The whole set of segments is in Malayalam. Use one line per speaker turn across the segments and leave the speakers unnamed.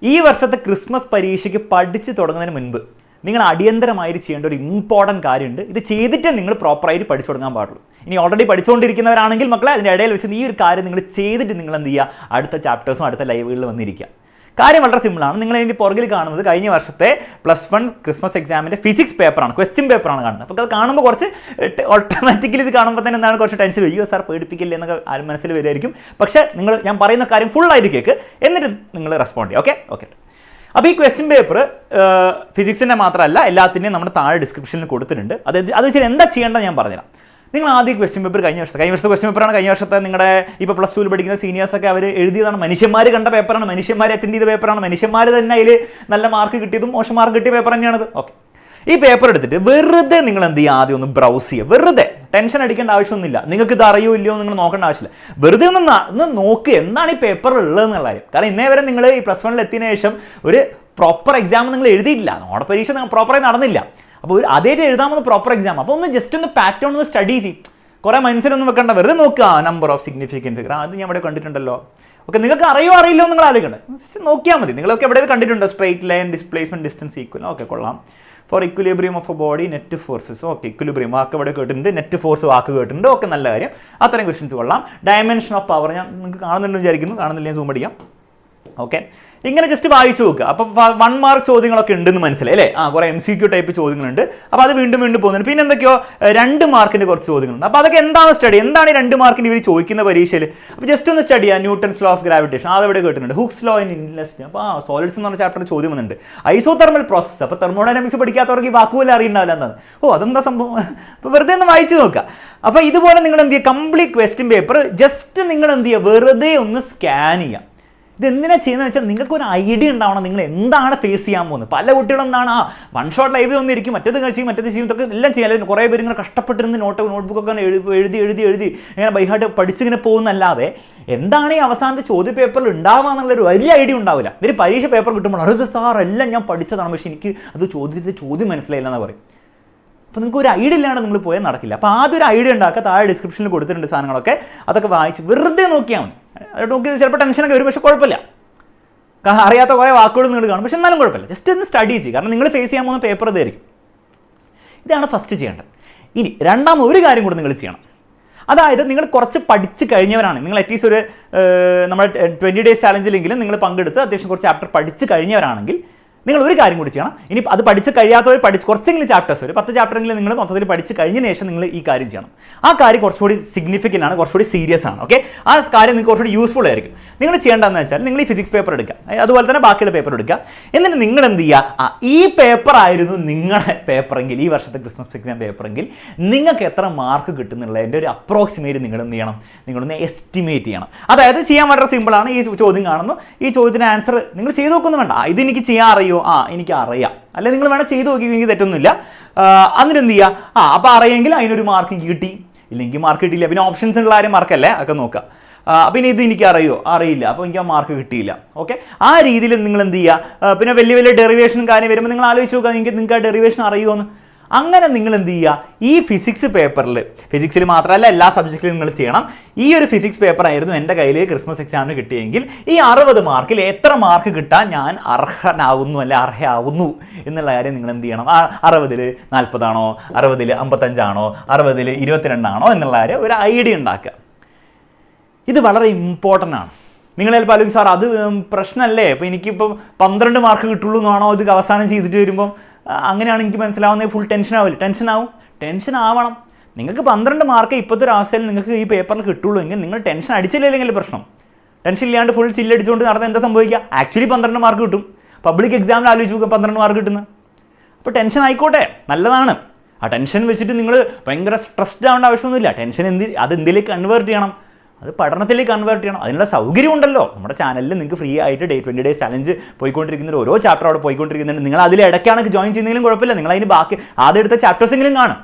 ഈ വർഷത്തെ ക്രിസ്മസ് പരീക്ഷയ്ക്ക് പഠിച്ച് തുടങ്ങുന്നതിന് മുൻപ് നിങ്ങൾ അടിയന്തരമായിട്ട് ചെയ്യേണ്ട ഒരു ഇമ്പോർട്ടൻറ്റ് കാര്യമുണ്ട്. ഇത് ചെയ്തിട്ട് നിങ്ങൾ പ്രോപ്പറായിട്ട് പഠിച്ചു തുടങ്ങാൻ പാടുള്ളൂ. ഇനി ഓൾറെഡി പഠിച്ചുകൊണ്ടിരിക്കുന്നവരാണെങ്കിൽ മക്കളെ അതിൻ്റെ ഇടയിൽ വെച്ച് ഈ ഒരു കാര്യം നിങ്ങൾ ചെയ്തിട്ട് നിങ്ങൾ എന്ത് ചെയ്യുക, അടുത്ത ചാപ്റ്റേഴ്സും അടുത്ത ലൈവുകളിൽ വന്നിരിക്കുക. കാര്യം വളരെ സിമ്പിളാണ്. നിങ്ങൾ അതിൻ്റെ പുറകിൽ കാണുന്നത് കഴിഞ്ഞ വർഷത്തെ +1 ക്രിസ്മസ് എക്സാമിൻ്റെ ഫിസിക്സ് പേപ്പറാണ്, ക്വസ്റ്റ്യൻ പേപ്പറാണ് കാണുന്നത്. അപ്പോൾ അത് കാണുമ്പോൾ കുറച്ച് ഓട്ടോമാറ്റിക്കലി ഇത് കാണുമ്പോൾ തന്നെ എന്താണ് കുറച്ച് ടെൻഷൻ വരും. സാർ പേടിപ്പിക്കില്ല എന്നൊക്കെ മനസ്സിൽ വരുമായിരിക്കും. പക്ഷേ ഞാൻ പറയുന്ന കാര്യം ഫുള്ളായിട്ട് കേൾക്ക്, എന്നിട്ട് നിങ്ങൾ റെസ്പോണ്ട് ചെയ്യുക. ഓക്കെ. അപ്പോൾ ഈ ക്വസ്റ്റ്യൻ പേപ്പർ ഫിസിക്സിൻ്റെ മാത്രമല്ല എല്ലാത്തിൻ്റെയും നമ്മുടെ താഴെ ഡിസ്ക്രിപ്ഷനിൽ കൊടുത്തിട്ടുണ്ട്. അത് വെച്ചാൽ എന്താ ചെയ്യേണ്ടത് ഞാൻ പറഞ്ഞുതരാം. നിങ്ങൾ ആദ്യം ക്വസ്റ്റ്യൻ പേപ്പർ കഴിഞ്ഞ വർഷത്തെ ക്വസ്റ്റ്യൻ പേപ്പറാണ്. കഴിഞ്ഞ വർഷത്തെ നിങ്ങളുടെ ഇപ്പോൾ +2 പഠിക്കുന്ന സീനിയേഴ്സൊക്കെ അവർ എഴുതിയതാണ്. മനുഷ്യന്മാർ കണ്ട പേപ്പറാണ്, മനുഷ്യന്മാർ അറ്റൻഡ് ചെയ്ത പേപ്പറാണ്, മനുഷ്യന്മാർ തന്നെ അതിൽ നല്ല മാർക്ക് കിട്ടിയതും മോശം മാർക്ക് കിട്ടിയ പേപ്പർ തന്നെയാണത്. ഓക്കെ, ഈ പേപ്പർ എടുത്തിട്ട് വെറുതെ നിങ്ങൾ എന്ത് ചെയ്യുക, ആദ്യം ഒന്ന് ബ്രൗസ് ചെയ്യുക. വെറുതെ ടെൻഷൻ അടിക്കേണ്ട ആവശ്യമൊന്നുമില്ല. നിങ്ങൾക്ക് ഇത് അറിയോ ഇല്ലയോ നിങ്ങൾ നോക്കേണ്ട ആവശ്യമില്ല. വെറുതെ ഒന്ന് നോക്കുക എന്താണ് ഈ പേപ്പറിൽ ഉള്ളതെന്നുള്ള കാര്യം. കാരണം ഇന്നേ വരെ നിങ്ങൾ ഈ +1 എത്തിയതിനു ശേഷം ഒരു പ്രോപ്പർ എക്സാം നിങ്ങൾ എഴുതിയിട്ടില്ല, നമ്മുടെ പരീക്ഷ പ്രോപ്പറായി നടന്നില്ല. അപ്പോൾ അതേറ്റ് എഴുതാമെന്ന് പ്രോപ്പർ എക്സാം. അപ്പോൾ ഒന്ന് ജസ്റ്റ് ഒന്ന് പാറ്റേൺ ഒന്ന് സ്റ്റഡി ചെയ്യും. കുറേ മനസ്സിലൊന്നും വെക്കേണ്ട, വെറുതെ നോക്കുക നമ്പർ ഓഫ് സിഗ്നിഫിക്കൻറ്റ് ഫിഗർ. അത് ഞാൻ ഇവിടെ കണ്ടിട്ടുണ്ടല്ലോ. ഓക്കെ, നിങ്ങൾക്ക് അറിയില്ലോ നിങ്ങൾ ആലോചിക്കണ്ടേ, ജസ്റ്റ് നോക്കിയാൽ മതി. നിങ്ങളൊക്കെ എവിടെ കണ്ടിട്ടുണ്ടോ straight line displacement distance equal. Okay, കൊള്ളാം. For equilibrium of a body net forces. Okay, equilibrium വാക്ക് ഇവിടെ കേട്ടിട്ടുണ്ട്, നെറ്റ് ഫോഴ്സ് വാക്ക് കേട്ടിട്ടുണ്ട്. ഓക്കെ, നല്ല കാര്യം. അത്രയും ക്വസ്റ്റ്യൻസ് കൊള്ളാം. ഡയമെൻഷൻ ഓഫ് പവർ ഞാൻ നിങ്ങൾക്ക് കാണുന്നുണ്ടെന്ന് വിചാരിക്കുന്നു. കാണുന്നില്ല, ഞാൻ സൂം അടിക്കാം. ഓക്കെ, ഇങ്ങനെ ജസ്റ്റ് വായിച്ചു നോക്കുക. അപ്പോൾ 1 മാർക്ക് ചോദ്യങ്ങളൊക്കെ ഉണ്ടെന്ന് മനസ്സിലായി അല്ലേ? കുറേ MCQ ടൈപ്പ് ചോദ്യങ്ങളുണ്ട്. അപ്പോൾ അത് വീണ്ടും പോകുന്നുണ്ട്. പിന്നെ എന്തൊക്കെയോ 2 മാർക്കിൻ്റെ കുറച്ച് ചോദ്യങ്ങളുണ്ട്. അപ്പോൾ അതൊക്കെ എന്താണ് സ്റ്റഡി, എന്താണ് ഈ 2 മാർക്കിന് ഇവർ ചോദിക്കുന്ന പരീക്ഷയിൽ? അപ്പോൾ ജസ്റ്റ് ഒന്ന് സ്റ്റഡി ചെയ്യുക. ന്യൂട്ടൺസ് ലോ ഓഫ് ഗ്രാവിറ്റേഷൻ അതവിടെ കേട്ടിട്ടുണ്ട്. ഹുക്സ് ലോ ഇൻ ഇൻലെസ്റ്റ്. അപ്പോൾ സോളിഡ്സ് എന്ന് പറഞ്ഞ ചാപ്റ്ററിൽ ചോദ്യം വന്നിട്ടുണ്ട്. Isothermal process. അപ്പോൾ തെർമോഡൈനാമിക്സ് പഠിക്കാത്തവർക്ക് ഈ വാക്കുപോലെ അറിയുണ്ടാവില്ല എന്താണ്. അതെന്താ സംഭവം? അപ്പോൾ വെറുതെ ഒന്ന് വായിച്ചു നോക്കുക. അപ്പോൾ ഇതുപോലെ നിങ്ങൾ എന്ത് ചെയ്യുക, കംപ്ലീറ്റ് ക്വസ്റ്റ്യൻ പേപ്പർ ജസ്റ്റ് നിങ്ങൾ എന്ത് ചെയ്യുക, വെറുതെ ഒന്ന് സ്കാൻ ചെയ്യുക. ഇതെന്തിനാണ് ചെയ്യുന്നത് വെച്ചാൽ നിങ്ങൾക്കൊരു ഐഡിയ ഉണ്ടാവണം നിങ്ങൾ എന്താണ് ഫേസ് ചെയ്യാൻ പോകുന്നത്. പല കുട്ടികളും എന്താണ് 1 ഷോട്ട് ലൈവ് വന്നിരിക്കും, മറ്റേത് കഴിച്ചും മറ്റേത് ചെയ്യും, ഇതൊക്കെ എല്ലാം ചെയ്യാൻ കുറേ പേര് ഇങ്ങനെ കഷ്ടപ്പെട്ടിരുന്ന് നോട്ട്ബുക്കൊക്കെ എഴുതി ഇങ്ങനെ ബൈഹാർട്ട് പഠിച്ചിങ്ങനെ പോകുന്നല്ലാതെ എന്താണ് ഈ അവസാനത്തെ ചോദ്യ പേപ്പറിൽ ഉണ്ടാവുക എന്നുള്ളൊരു വലിയ ഐഡിയ ഉണ്ടാവില്ല. ഒരു പരീക്ഷ പേപ്പർ കിട്ടുമ്പോൾ അത് സാർ എല്ലാം ഞാൻ പഠിച്ചതാണ്, പക്ഷേ എനിക്ക് അത് ചോദ്യം മനസ്സിലായില്ല എന്ന് പറയും. അപ്പോൾ നിങ്ങൾക്ക് ഒരു ഐഡിയ ഇല്ലാണ്ട് നിങ്ങൾ പോയാൽ നടക്കില്ല. അപ്പോൾ ആദ്യം ഒരു ഐഡിയ ഉണ്ടാക്കുക. താഴെ ഡിസ്ക്രിപ്ഷനിൽ കൊടുത്തിട്ടുണ്ട് സാധനങ്ങളൊക്കെ, അതൊക്കെ വായിച്ച് വെറുതെ നോക്കിയാൽ മതി. അത് നോക്കി ചിലപ്പോൾ ടെൻഷനൊക്കെ വരും, പക്ഷേ കുഴപ്പമില്ല. അറിയാത്ത കുറേ വാക്കുകൾ നിങ്ങൾ കാണും, പക്ഷെ എന്നാലും കുഴപ്പമില്ല. ജസ്റ്റ് ഒന്ന് സ്റ്റഡി ചെയ്യുക. കാരണം നിങ്ങൾ ഫേസ് ചെയ്യാൻ പോകുന്ന പേപ്പർ ഇതായിരിക്കും. ഇതാണ് ഫസ്റ്റ് ചെയ്യേണ്ടത്. ഇനി രണ്ടാമത് ഒരു കാര്യം കൂടി നിങ്ങൾ ചെയ്യണം. അതായത് നിങ്ങൾ കുറച്ച് പഠിച്ച് കഴിഞ്ഞവരാണ്, നിങ്ങൾ അറ്റ്ലീസ്റ്റ് ഒരു നമ്മുടെ 20 ഡേയ്സ് ചാലഞ്ചിലെങ്കിലും നിങ്ങൾ പങ്കെടുത്ത് അത്യാവശ്യം കുറച്ച് ചാപ്റ്റർ പഠിച്ച് കഴിഞ്ഞവരാണെങ്കിൽ നിങ്ങൾ ഒരു കാര്യം കൂടി ചെയ്യണം. ഇനി അത് പഠിച്ച് കഴിയാത്തവർ കുറച്ചെങ്കിലും ചാപ്റ്റേഴ്സ്, ഒരു 10 ചാപ്റ്ററെങ്കിലും നിങ്ങൾ മൊത്തത്തിൽ പഠിച്ച് കഴിഞ്ഞതിന് ശേഷം നിങ്ങൾ ഈ കാര്യം ചെയ്യണം. ആ കാര്യം കുറച്ചുകൂടി സിഗ്നിഫിക്കൻ്റ് ആണ്, കുറച്ചുകൂടി സീരിയസ് ആണ്. ഓക്കെ, ആ കാര്യം നിങ്ങൾക്ക് കുറച്ചുകൂടി യൂസ്ഫുൾ ആയിരിക്കും. നിങ്ങൾ ചെയ്യേണ്ടതെന്ന് വെച്ചാൽ നിങ്ങൾ ഈ ഫിസിക്സ് പേപ്പർ എടുക്കുക, അതുപോലെ തന്നെ ബാക്കിയുള്ള പേപ്പർ എടുക്കുക. എന്നിട്ട് നിങ്ങൾ എന്ത് ചെയ്യുക, ഈ പേപ്പർ ആയിരുന്നു നിങ്ങളുടെ പേപ്പറെങ്കിൽ, ഈ വർഷത്തെ ക്രിസ്മസ് എക്സാം പേപ്പറെങ്കിൽ നിങ്ങൾക്ക് എത്ര മാർക്ക് കിട്ടുന്നുള്ളതിൻ്റെ ഒരു അപ്രോക്സിമേറ്റ് നിങ്ങൾ എന്ത് ചെയ്യണം, നിങ്ങളൊന്ന് എസ്റ്റിമേറ്റ് ചെയ്യണം. അതായത് ചെയ്യാൻ വളരെ സിമ്പിളാണ്. ഈ ചോദ്യം കാണുന്നു, ഈ ചോദ്യത്തിന് ആൻസർ നിങ്ങൾ ചെയ്ത് നോക്കൊന്നും വേണ്ട. ഇതെനിക്ക് ചെയ്യാൻ അറിയോ? എനിക്ക് അറിയാം. അല്ലെ നിങ്ങൾ വേണം ചെയ്ത് നോക്കി, എനിക്ക് തെറ്റൊന്നുമില്ല. എന്നിട്ട് എന്ത് ചെയ്യുക, അപ്പോൾ അറിയെങ്കിൽ അതിനൊരു മാർക്ക് എനിക്ക് കിട്ടി, ഇല്ലെങ്കിൽ മാർക്ക് കിട്ടിയില്ല. പിന്നെ ഓപ്ഷൻസ് ഉള്ള കാര്യം മാർക്കല്ലേ, അതൊക്കെ നോക്കുക. പിന്നെ ഇത് എനിക്ക് അറിയില്ല, അപ്പോൾ എനിക്ക് ആ മാർക്ക് കിട്ടിയില്ല. ഓക്കെ, ആ രീതിയിൽ നിങ്ങൾ എന്ത് ചെയ്യുക. പിന്നെ വലിയ ഡെറിവേഷനും കാര്യം വരുമ്പോൾ നിങ്ങൾ ആലോചിച്ച് നോക്കുക, നിങ്ങൾക്ക് ആ ഡെറിവേഷൻ അറിയുമോ. അങ്ങനെ നിങ്ങൾ എന്ത് ചെയ്യുക, ഈ ഫിസിക്സ് പേപ്പറിൽ, ഫിസിക്സിൽ മാത്രമല്ല എല്ലാ സബ്ജക്റ്റിലും നിങ്ങൾ ചെയ്യണം. ഈ ഒരു ഫിസിക്സ് പേപ്പർ ആയിരുന്നു എൻ്റെ കയ്യിൽ ക്രിസ്മസ് എക്സാമിന് കിട്ടിയെങ്കിൽ ഈ 60 മാർക്കിൽ എത്ര മാർക്ക് കിട്ടാൻ ഞാൻ അർഹയാവുന്നു എന്നുള്ള കാര്യം നിങ്ങൾ എന്ത് ചെയ്യണം. 60-ൽ 40 ആണോ, 60-ൽ 55 ആണോ, 60-ൽ 22 ആണോ എന്നുള്ള കാര്യം ഒരു ഐഡിയ ഉണ്ടാക്കുക. ഇത് വളരെ ഇമ്പോർട്ടൻ്റ് ആണ്. നിങ്ങൾ ചിലപ്പോൾ ആലോചിക്കും, സാർ അത് പ്രശ്നമല്ലേ, ഇപ്പോൾ എനിക്കിപ്പോൾ 12 മാർക്ക് കിട്ടുള്ളൂ എന്നാണോ ഇത് അവസാനം ചെയ്തിട്ട് വരുമ്പം. അങ്ങനെയാണ് എനിക്ക് മനസ്സിലാവുന്നത്. ഫുൾ ടെൻഷൻ ആവണം. നിങ്ങൾക്ക് 12 മാർക്ക് ഇപ്പോഴത്തെ ഒരു അവസ്ഥയിൽ നിങ്ങൾക്ക് ഈ പേപ്പറിൽ കിട്ടുള്ളൂ എങ്കിൽ നിങ്ങൾ ടെൻഷൻ അടിച്ചില്ലെങ്കിൽ പ്രശ്നം. ടെൻഷൻ ഇല്ലാണ്ട് ഫുൾ ചില്ലടിച്ചുകൊണ്ട് നടന്നാൽ എന്താ സംഭവിക്കുക, ആക്ച്വലി 12 മാർക്ക് കിട്ടും. പബ്ലിക് എക്സാമിൽ ആലോചിച്ച് നോക്കുക 12 മാർക്ക് കിട്ടുന്നത്. അപ്പോൾ ടെൻഷൻ ആയിക്കോട്ടെ, നല്ലതാണ്. ആ ടെൻഷൻ വെച്ചിട്ട് നിങ്ങൾ ഭയങ്കര സ്ട്രെസ്ഡ് ആവേണ്ട ആവശ്യമൊന്നുമില്ല. ടെൻഷൻ എന്തിലേക്ക് കൺവേർട്ട് ചെയ്യണം, അത് പഠനത്തിലേക്ക് കൺവേർട്ട് ചെയ്യണം. അതിനുള്ള സൗകര്യം ഉണ്ടല്ലോ നമ്മുടെ ചാനലിൽ. നിങ്ങൾക്ക് ഫ്രീ ആയിട്ട് 20 ഡേയ്സ് ചലഞ്ച് പോയിക്കൊണ്ടിരിക്കുന്ന ഓരോ ചാപ്റ്റർ അവിടെ പോയിക്കൊണ്ടിരിക്കുന്നുണ്ട്. നിങ്ങൾ അതിൽ ഇടയ്ക്കാണ് ജോയിൻ ചെയ്യുന്നതെങ്കിലും കുഴപ്പമില്ല, നിങ്ങൾ അതിന് ബാക്കി ആദ്യം എടുത്ത ചാപ്റ്റേഴ്സെങ്കിലും കാണും.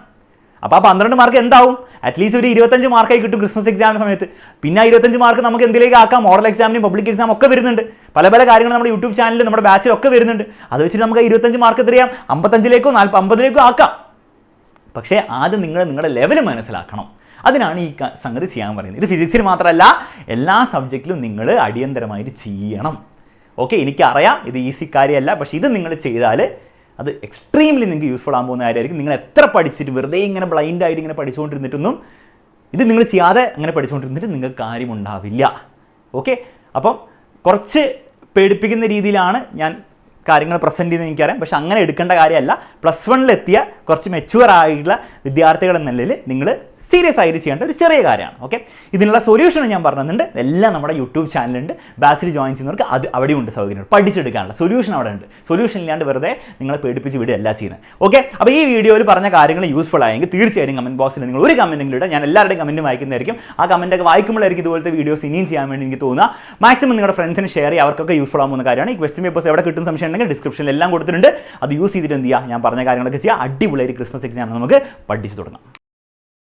അപ്പോൾ ആ 12 മാർക്ക് എന്താവും, അറ്റ്ലീസ്റ്റ് ഒരു 25 മാർക്കായി കിട്ടും ക്രിസ്മസ് എക്സാമിന് സമയത്ത്. പിന്നെ 25 മാർക്ക് നമുക്ക് എന്തിലേക്ക് ആക്കാം, മോഡൽ എക്സാമിനും പബ്ലിക് എക്സാം ഒക്കെ വരുന്നുണ്ട്. പല കാര്യങ്ങൾ നമ്മുടെ യൂട്യൂബ് ചാനലിൽ നമ്മുടെ ബാച്ചിലൊക്കെ വരുന്നുണ്ട്. അത് വെച്ചിട്ട് നമുക്ക് 25 മാർക്ക് എത്രയാം, 55-ലേക്കോ 50-ലേക്കോ ആക്കാം. പക്ഷേ ആദ്യം നിങ്ങളുടെ ലെവൽ മനസ്സിലാക്കണം. അതിനാണ് ഈ സംഗതി ചെയ്യാൻ പറയുന്നത്. ഇത് ഫിസിക്സിൽ മാത്രമല്ല എല്ലാ സബ്ജക്റ്റിലും നിങ്ങൾ അടിയന്തരമായിട്ട് ചെയ്യണം. ഓക്കെ, എനിക്കറിയാം ഇത് ഈസി കാര്യമല്ല, പക്ഷേ ഇത് നിങ്ങൾ ചെയ്താൽ അത് എക്സ്ട്രീംലി നിങ്ങൾക്ക് യൂസ്ഫുൾ ആകാൻ പോകുന്ന കാര്യമായിരിക്കും. നിങ്ങൾ എത്ര പഠിച്ചിട്ട് വെറുതെ ഇങ്ങനെ ബ്ലൈൻഡായിട്ട് ഇങ്ങനെ പഠിച്ചുകൊണ്ടിരുന്നിട്ടൊന്നും ഇത് നിങ്ങൾ ചെയ്യാതെ അങ്ങനെ പഠിച്ചുകൊണ്ടിരുന്നിട്ട് നിങ്ങൾക്ക് കാര്യമുണ്ടാവില്ല. ഓക്കെ, അപ്പം കുറച്ച് പേടിപ്പിക്കുന്ന രീതിയിലാണ് ഞാൻ കാര്യങ്ങൾ പ്രസൻറ്റ് ചെയ്യുന്നത് എനിക്കറിയാം, പക്ഷെ അങ്ങനെ എടുക്കേണ്ട കാര്യമല്ല. +1 എത്തിയ കുറച്ച് മെച്യൂർ ആയിട്ടുള്ള വിദ്യാർത്ഥികൾ എന്ന നിലയിൽ നിങ്ങൾ സീരിയസ് ആയിട്ട് ചെയ്യേണ്ട ഒരു ചെറിയ കാര്യമാണ്. ഓക്കെ, ഇതിനുള്ള സൊല്യൂഷൻ ഞാൻ പറഞ്ഞിട്ടുണ്ട്. എല്ലാം നമ്മുടെ യൂട്യൂബ് ചാനലുണ്ട്. ബാച്ചിൽ ജോയിൻ ചെയ്യുന്നവർക്ക് അത് അവിടെ ഉണ്ട് സൗകര്യം, പഠിച്ചെടുക്കാനുള്ള സൊല്യൂഷൻ അവിടെ ഉണ്ട്. സൊല്യൂഷൻ ഇല്ലാണ്ട് വെറുതെ നിങ്ങളെ പേടിപ്പിച്ച് വിടുകയല്ല ചെയ്യുന്നത്. ഓക്കെ, അപ്പോൾ ഈ വീഡിയോയിൽ പറഞ്ഞ കാര്യങ്ങൾ യൂസ്ഫുൾ ആയെങ്കിൽ തീർച്ചയായും കമൻറ്റ് ബോക്സിൽ നിങ്ങൾ ഒരു കമൻറ്റെങ്കിലും ഇടുക. ഞാൻ എല്ലാവരുടെയും കമൻറ്റ് വായിക്കുന്നതായിരിക്കും. ആ കമൻറ്റൊക്കെ വായിക്കുമ്പോഴായിരിക്കും ഇതുപോലത്തെ വീഡിയോസ് ഇനിയും ചെയ്യാൻ വേണ്ടി എനിക്ക് തോന്നുക. മാക്സിമം നിങ്ങളുടെ ഫ്രണ്ട്സിന് ഷെയർ ചെയ്യുക, അവർക്കൊക്കെ യൂസ്ഫുൾ ആകുന്ന കാര്യമാണ്. ഈ ക്വസ്റ്റ്യൻ പേപ്പേഴ്സ് എവിടെ കിട്ടുന്ന സംശയം ഉണ്ടെങ്കിൽ ഡിസ്ക്രിപ്ഷനിൽ എല്ലാം കൊടുത്തിട്ടുണ്ട്. അത് യൂസ് ചെയ്തിട്ട് എന്ത് ചെയ്യുക, ഞാൻ പറഞ്ഞ കാര്യങ്ങളൊക്കെ ചെയ്യുക. അടിപൊളിയായിട്ട് ക്രിസ്മസ് എക്സാം നമുക്ക് പഠിച്ചു തുടങ്ങാം.